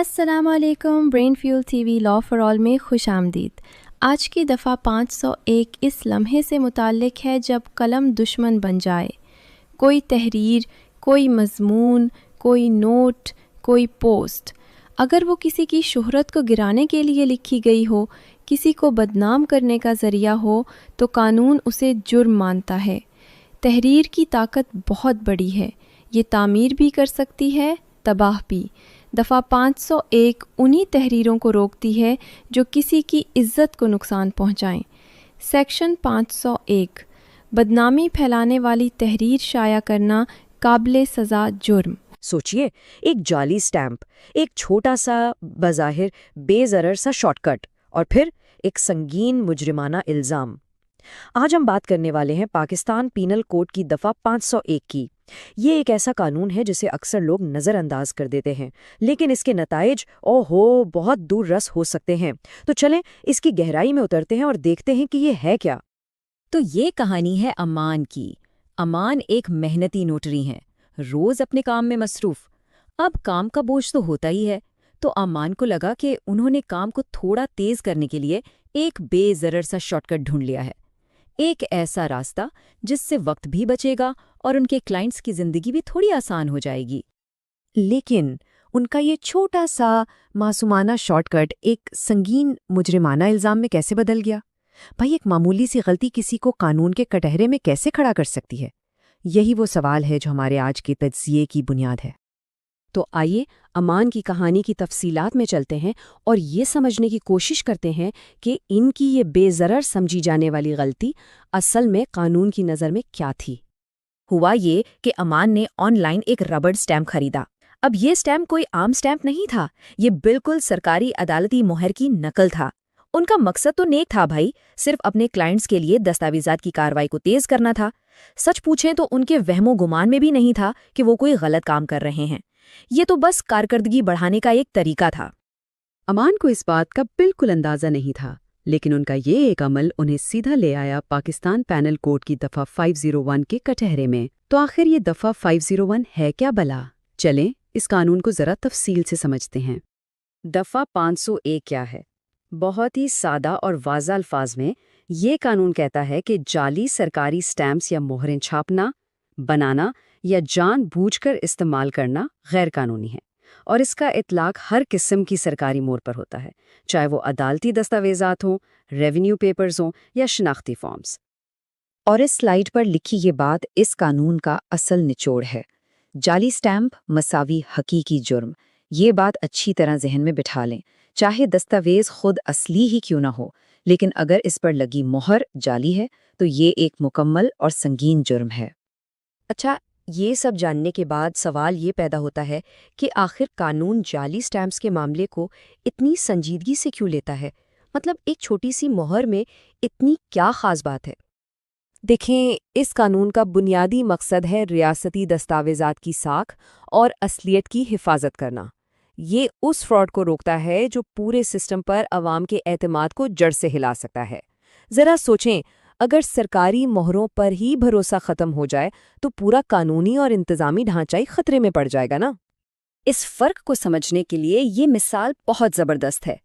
السلام علیکم، brain fuel T V law for all میں خوش آمدید۔ آج کی دفعہ 501 اس لمحے سے متعلق ہے جب قلم دشمن بن جائے۔ کوئی تحریر، کوئی مضمون، کوئی نوٹ، کوئی پوسٹ، اگر وہ کسی کی شہرت کو گرانے کے لیے لکھی گئی ہو، کسی کو بدنام کرنے کا ذریعہ ہو، تو قانون اسے جرم مانتا ہے۔ تحریر کی طاقت بہت بڑی ہے، یہ تعمیر بھی کر سکتی ہے، تباہ بھی۔ دفعہ 501 انہی تحریروں کو روکتی ہے جو کسی کی عزت کو نقصان پہنچائیں۔ سیکشن 501 بدنامی پھیلانے والی تحریر شائع کرنا قابل سزا جرم۔ سوچئے، ایک جعلی سٹیمپ، ایک چھوٹا سا بظاہر بے ضرر سا شارٹ کٹ، اور پھر ایک سنگین مجرمانہ الزام۔ آج ہم بات کرنے والے ہیں پاکستان پینل کوڈ کی دفعہ 501 کی۔ یہ ایک ایسا قانون ہے جسے اکثر لوگ نظر انداز کر دیتے ہیں، لیکن اس کے نتائج بہت دور رس ہو سکتے ہیں۔ تو چلیں اس کی گہرائی میں اترتے ہیں اور دیکھتے ہیں کہ یہ ہے کیا۔ تو یہ کہانی ہے امان کی۔ امان ایک محنتی نوٹری ہیں، روز اپنے کام میں مصروف۔ اب کام کا بوجھ تو ہوتا ہی ہے، تو امان کو لگا کہ انہوں نے کام کو تھوڑا تیز کرنے کے لیے ایک بے ضرر سا شارٹ کٹ ڈھونڈ لیا ہے، ایک ایسا راستہ جس سے وقت بھی بچے گا اور ان کے کلائنٹس کی زندگی بھی تھوڑی آسان ہو جائے گی۔ لیکن ان کا یہ چھوٹا سا معصومانہ شارٹ کٹ ایک سنگین مجرمانہ الزام میں کیسے بدل گیا؟ بھائی، ایک معمولی سی غلطی کسی کو قانون کے کٹہرے میں کیسے کھڑا کر سکتی ہے؟ یہی وہ سوال ہے جو ہمارے آج کے تجزیے کی بنیاد ہے۔ تو آئیے امان کی کہانی کی تفصیلات میں چلتے ہیں اور یہ سمجھنے کی کوشش کرتے ہیں کہ ان کی یہ بے ضرر سمجھی جانے والی غلطی اصل میں قانون کی نظر میں کیا تھی۔ ہوا یہ کہ امان نے آن لائن ایک ربڑ سٹیمپ خریدا۔ اب یہ سٹیمپ کوئی عام سٹیمپ نہیں تھا، یہ بالکل سرکاری عدالتی مہر کی نقل تھا۔ ان کا مقصد تو نیک تھا بھائی، صرف اپنے کلائنٹس کے لیے دستاویزات کی کارروائی کو تیز کرنا تھا۔ سچ پوچھیں تو ان کے وہم و گمان میں بھی نہیں تھا کہ وہ کوئی غلط کام کر رہے ہیں، یہ تو بس کارکردگی بڑھانے کا ایک طریقہ تھا۔ امان کو اس بات کا بالکل اندازہ نہیں تھا، لیکن ان کا یہ ایک عمل انہیں سیدھا لے آیا پاکستان پینل کوڈ کی دفعہ 501 کے کٹہرے میں۔ تو آخر یہ دفعہ 501 ہے کیا بلا؟ چلیں اس قانون کو ذرا تفصیل سے سمجھتے ہیں۔ دفعہ 501 کیا ہے؟ بہت ہی سادہ اور واضح الفاظ میں یہ قانون کہتا ہے کہ جعلی سرکاری سٹیمپس یا مہریں چھاپنا، بنانا یا جان بوجھ کر استعمال کرنا غیر قانونی ہے، اور اس کا اطلاق ہر قسم کی سرکاری مہر پر ہوتا ہے، چاہے وہ عدالتی دستاویزات ہوں، ریونیو پیپرز ہوں یا شناختی فارمز۔ اور اس سلائیڈ پر لکھی یہ بات اس قانون کا اصل نچوڑ ہے۔ جعلی سٹیمپ مساوی حقیقی جرم۔ یہ بات اچھی طرح ذہن میں بٹھا لیں، چاہے دستاویز خود اصلی ہی کیوں نہ ہو، لیکن اگر اس پر لگی مہر جعلی ہے تو یہ ایک مکمل اور سنگین جرم ہے۔ اچھا، یہ سب جاننے کے بعد سوال یہ پیدا ہوتا ہے کہ آخر قانون جعلی سٹیمپس کے معاملے کو اتنی سنجیدگی سے کیوں لیتا ہے؟ مطلب ایک چھوٹی سی مہر میں اتنی کیا خاص بات ہے؟ دیکھیں، اس قانون کا بنیادی مقصد ہے ریاستی دستاویزات کی ساکھ اور اصلیت کی حفاظت کرنا۔ یہ اس فراڈ کو روکتا ہے جو پورے سسٹم پر عوام کے اعتماد کو جڑ سے ہلا سکتا ہے۔ ذرا سوچیں، اگر سرکاری مہروں پر ہی بھروسہ ختم ہو جائے تو پورا قانونی اور انتظامی ڈھانچہ ہی خطرے میں پڑ جائے گا نا۔ اس فرق کو سمجھنے کے لیے یہ مثال بہت زبردست ہے۔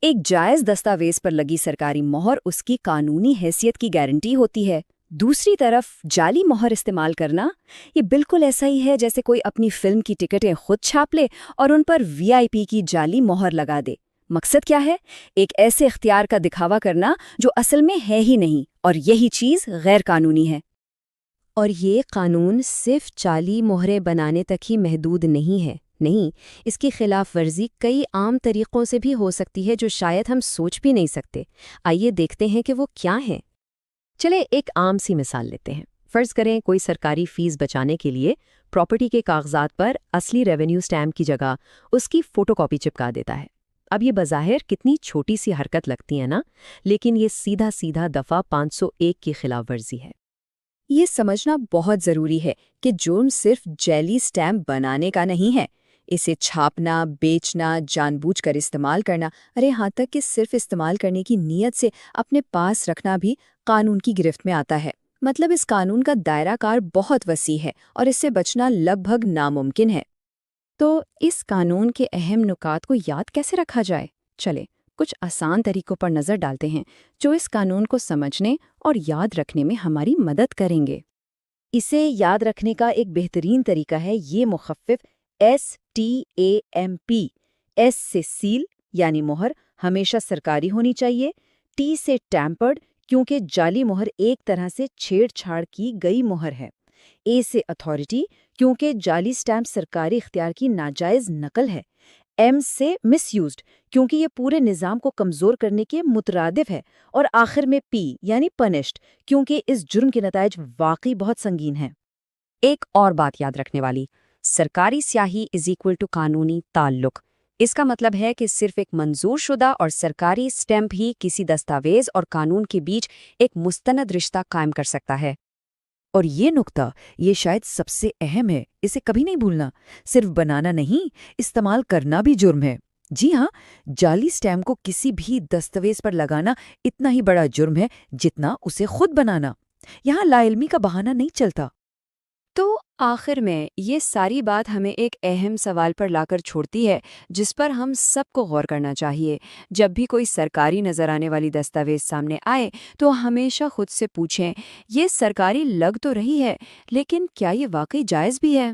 ایک جائز دستاویز پر لگی سرکاری مہر اس کی قانونی حیثیت کی گارنٹی ہوتی ہے۔ دوسری طرف جعلی مہر استعمال کرنا، یہ بالکل ایسا ہی ہے جیسے کوئی اپنی فلم کی ٹکٹیں خود چھاپ لے اور ان پر VIP کی جعلی مہر لگا دے۔ مقصد کیا ہے؟ ایک ایسے اختیار کا دکھاوا کرنا جو اصل میں ہے ہی نہیں، اور یہی چیز غیر قانونی ہے۔ اور یہ قانون صرف جعلی مہریں بنانے تک ہی محدود نہیں ہے، نہیں، اس کی خلاف ورزی کئی عام طریقوں سے بھی ہو سکتی ہے جو شاید ہم سوچ بھی نہیں سکتے۔ آئیے دیکھتے ہیں کہ وہ کیا ہیں۔ چلے ایک عام سی مثال لیتے ہیں۔ فرض کریں کوئی سرکاری فیس بچانے کے لیے پراپرٹی کے کاغذات پر اصلی ریونیو سٹیمپ کی جگہ اس کی فوٹو کاپی چپکا دیتا ہے۔ اب یہ بظاہر کتنی چھوٹی سی حرکت لگتی ہے نا، لیکن یہ سیدھا سیدھا دفعہ 501 کی خلاف ورزی ہے۔ یہ سمجھنا بہت ضروری ہے کہ جرم صرف جعلی سٹیمپ بنانے کا نہیں ہے، اسے چھاپنا، بیچنا، جان بوجھ کر استعمال کرنا، ہاں تک کہ صرف استعمال کرنے کی نیت سے اپنے پاس رکھنا بھی قانون کی گرفت میں آتا ہے۔ مطلب اس قانون کا دائرہ کار بہت وسیع ہے اور اس سے بچنا لگ بھگ ناممکن ہے۔ تو اس قانون کے اہم نکات کو یاد کیسے رکھا جائے؟ چلے کچھ آسان طریقوں پر نظر ڈالتے ہیں جو اس قانون کو سمجھنے اور یاد رکھنے میں ہماری مدد کریں گے۔ اسے یاد رکھنے کا ایک بہترین طریقہ ہے یہ مخفف STAMP۔ S سے سیل یعنی مہر ہمیشہ سرکاری ہونی چاہیے، T سے ٹیمپرڈ کیونکہ جعلی مہر ایک طرح سے چھیڑ چھاڑ کی گئی مہر ہے، A سے اتھارٹی کیونکہ جعلی سٹیمپ سرکاری اختیار کی ناجائز نقل ہے، M سے مس یوزڈ کیونکہ یہ پورے نظام کو کمزور کرنے کے مترادف ہے، اور آخر میں P یعنی پنشڈ کیونکہ اس جرم کے نتائج واقعی بہت سنگین ہیں۔ ایک اور بات یاد رکھنے والی، سرکاری سیاہی قانونی تعلق۔ اس کا مطلب ہے کہ صرف ایک منظور شدہ اور سرکاری سٹیمپ ہی کسی دستاویز اور قانون کے بیچ ایک مستند رشتہ قائم کر سکتا ہے۔ اور یہ نقطہ یہ شاید سب سے اہم ہے، اسے کبھی نہیں بھولنا۔ صرف بنانا نہیں، استعمال کرنا بھی جرم ہے۔ جی ہاں، جعلی سٹیمپ کو کسی بھی دستاویز پر لگانا اتنا ہی بڑا جرم ہے جتنا اسے خود بنانا۔ یہاں لا علمی کا بہانہ نہیں چلتا۔ تو آخر میں یہ ساری بات ہمیں ایک اہم سوال پر لا کر چھوڑتی ہے جس پر ہم سب کو غور کرنا چاہیے۔ جب بھی کوئی سرکاری نظر آنے والی دستاویز سامنے آئے تو ہمیشہ خود سے پوچھیں، یہ سرکاری لگ تو رہی ہے لیکن کیا یہ واقعی جائز بھی ہے؟